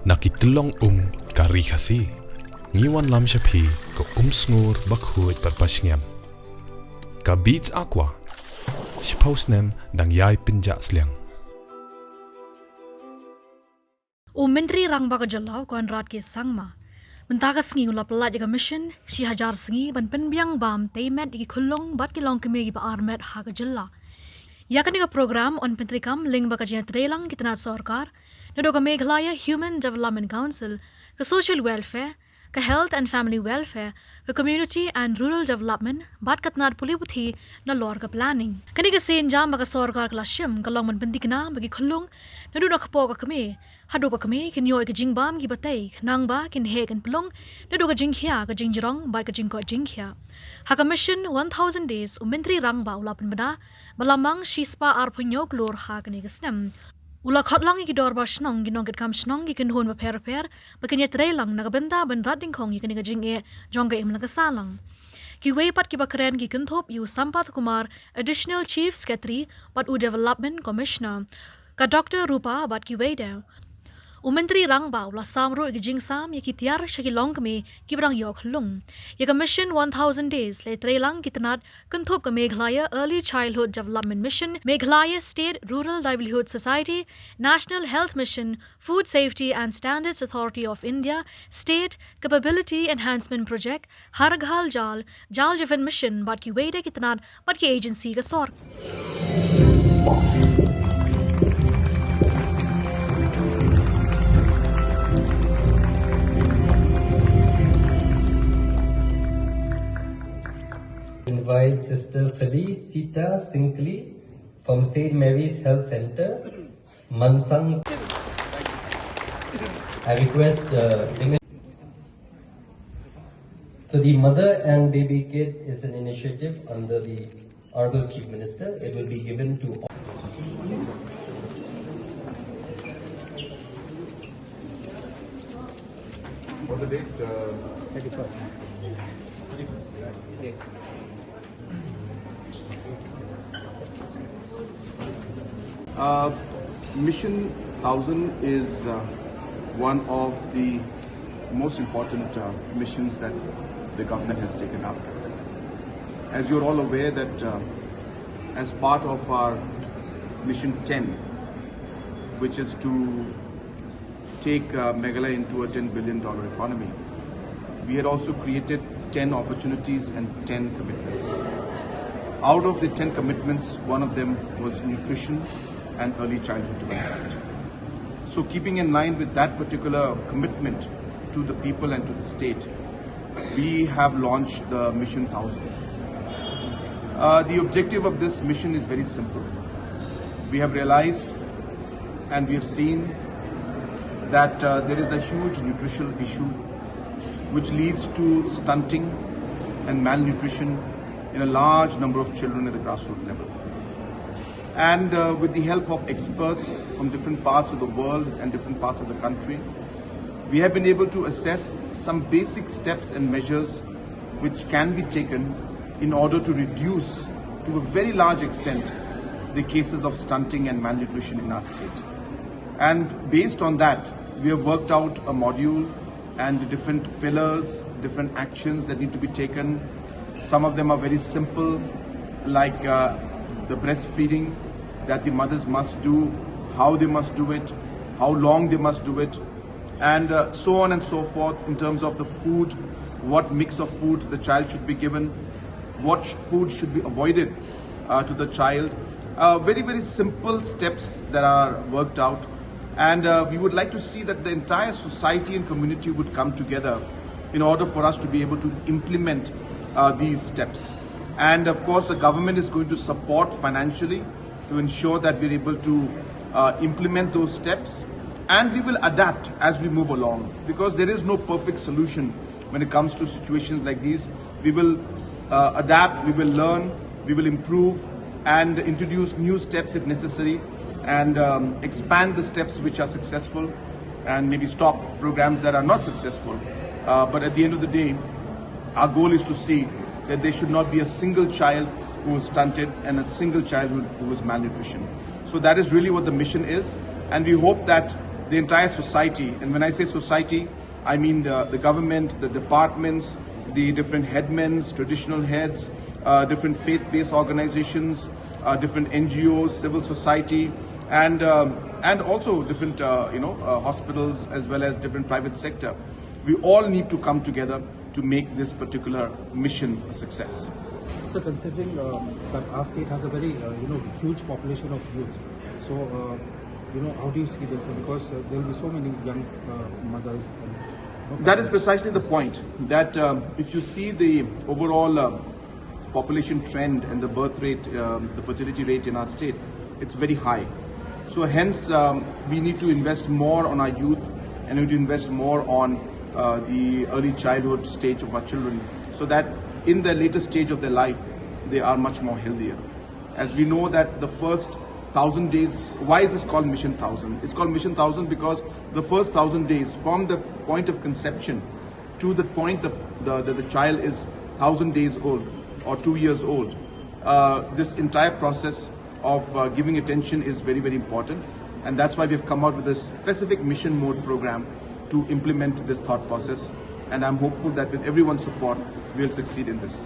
Nakitulong kari kasi. Ngiwan lam siya pi ko sngur bakhuit parpasngam. Ka beats aqua. Shpausnem dang yai pinja sliang. Menteri rang baga jalau kon rat ke sangma. Mentaka sengi ulap pelat jaga mission, si hajar sengi ban penbiang bam temet di khulong bat ki long kemegi ba armet haga jalla. Ya kan ka program on pentri kam ling baga jena trelang kitna sarkar, nodo ka Meghalaya Human Development Council, ka social welfare, ka health and family welfare, ka community and rural development, bat katnar puli buthi na lor ka planning. Kani ka sen jam baga sarkar klashim ka long man pentikna bagi khulong, nodo na kapo ka kami. Hadu ka kami kin yoy ka jing bam ki batay nang ba kin he kan plong nadu ka jing khia ka jing jirong ba ka jing ko jing khia ha ka mission 1000 days menteri rang ba ulapan bana balamang shispa ar punyo glor ha ka ni ka snam ula khotlang ki dor ba shnong ginong ket kam shnong ki kin hon ba per ba kin yet lang na ka benda ban rading khong ki ka jing e jong ka im la ka salang ki way pat ki bakren ki kin thop yu Sampath Kumar additional chief secretary but u development commissioner ka Dr. Rupa bat ki way down Menteri rang ba ula samro ki jing sam ye ki tiar shaki long kami ki brang yok lung ye ka mission 1000 days le trelang kitnat kunthop ka Meghalaya early childhood development mission Meghalaya state rural livelihood society national health mission food safety and standards authority of India state capability enhancement project har ghal jal jevan mission bat ki wede kitnat bat ki agency ka sor Invite Sister Felicita Sinkley from St. Mary's Health Center, Mansang. I request so the Mother and Baby Kit is an initiative under the Honorable Chief Minister. It will be given to all. What's the date? 31st. Yes. Mission 1000 is one of the most important missions that the government has taken up. As you're all aware that as part of our Mission 10, which is to take Meghalaya into a $10 billion economy, we had also created 10 opportunities and 10 commitments. Out of the 10 commitments, one of them was nutrition and early childhood development. So keeping in line with that particular commitment to the people and to the state, we have launched the Mission 1000. The objective of this mission is very simple. We have realized and we have seen that there is a huge nutritional issue which leads to stunting and malnutrition in a large number of children at the grassroots level. And with the help of experts from different parts of the world and different parts of the country, we have been able to assess some basic steps and measures which can be taken in order to reduce to a very large extent the cases of stunting and malnutrition in our state. And based on that, we have worked out a module and different pillars, different actions that need to be taken. Some of them are very simple, like the breastfeeding that the mothers must do, how they must do it, how long they must do it, and so on and so forth in terms of the food, what mix of food the child should be given, what food should be avoided to the child. Very, very simple steps that are worked out. And we would like to see that the entire society and community would come together in order for us to be able to implement these steps. And of course, the government is going to support financially to ensure that we're able to implement those steps. And we will adapt as we move along, because there is no perfect solution when it comes to situations like these. We will adapt, we will learn, we will improve and introduce new steps if necessary, and expand the steps which are successful and maybe stop programs that are not successful. But at the end of the day, our goal is to see that there should not be a single child who is stunted and a single child who is malnutrition. So that is really what the mission is, and we hope that the entire society. And when I say society, I mean the government, the departments, the different headmens, traditional heads, different faith-based organizations, different NGOs, civil society, and also different hospitals as well as different private sector. We all need to come together to make this particular mission a success. So considering that our state has a very huge population of youth, so how do you see this? Because there will be so many young mothers. That is precisely the point. That if you see the overall population trend and the birth rate, the fertility rate in our state, it's very high. So hence we need to invest more on our youth, and we need to invest more on the early childhood stage of our children, so that in the later stage of their life, they are much more healthier. As we know that the first 1,000 days, why is this called Mission 1000? It's called Mission 1000 because the first 1,000 days, from the point of conception to the point the child is 1,000 days old or 2 years old, this entire process of giving attention is very, very important. And that's why we've come out with a specific mission mode program to implement this thought process. And I'm hopeful that with everyone's support, we'll succeed in this.